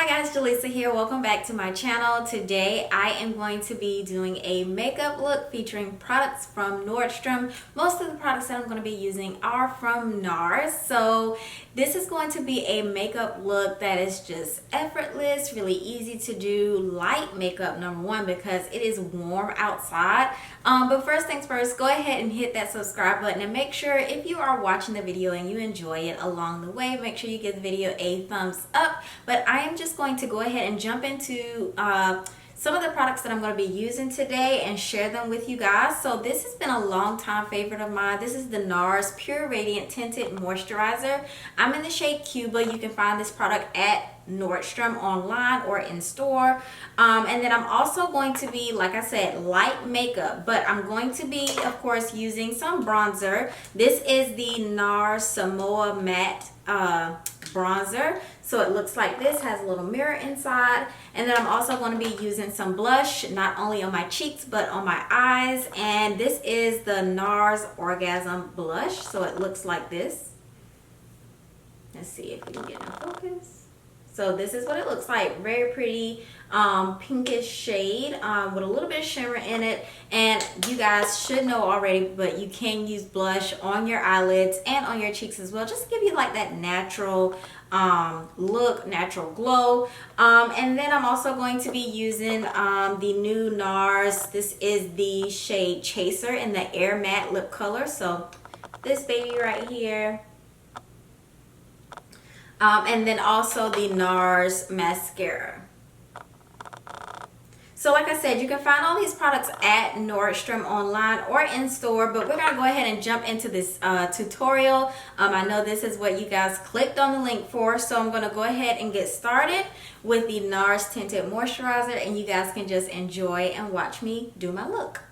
Hi guys, Jaleesa here. Welcome back to my channel. Today I am going to be doing a makeup look featuring products from Nordstrom. Most of the products that I'm going to be using are from Nars. So this is going to be a makeup look that is just effortless, really easy to do, light makeup number one because it is warm outside. But first things first, go ahead and hit that subscribe button and make sure if you are watching the video and you enjoy it along the way, make sure you give the video a thumbs up. But I am just going to go ahead and jump into some of the products that I'm going to be using today and share them with you guys. So this has been a long time favorite of mine. This is the Nars Pure Radiant Tinted Moisturizer. I'm in the shade Cuba. You can find this product at Nordstrom online or in store. And then I'm also going to be, like I said, light makeup, but I'm going to be, of course, using some bronzer. This is the Nars Samoa Matte bronzer. So it looks like this, has a little mirror inside. And then I'm also going to be using some blush, not only on my cheeks, but on my eyes. And this is the Nars Orgasm Blush. So it looks like this. Let's see if we can get in focus. So this is what it looks like. Very pretty pinkish shade with a little bit of shimmer in it. And you guys should know already, but you can use blush on your eyelids and on your cheeks as well, just to give you like that natural look, natural glow. And then I'm also going to be using the new Nars. This is the shade Chaser in the Air Matte lip color. So this baby right here. And then also the Nars mascara. So like I said, you can find all these products at Nordstrom online or in store, but we're gonna go ahead and jump into this tutorial. I know this is what you guys clicked on the link for, so I'm gonna go ahead and get started with the Nars Tinted Moisturizer, and you guys can just enjoy and watch me do my look.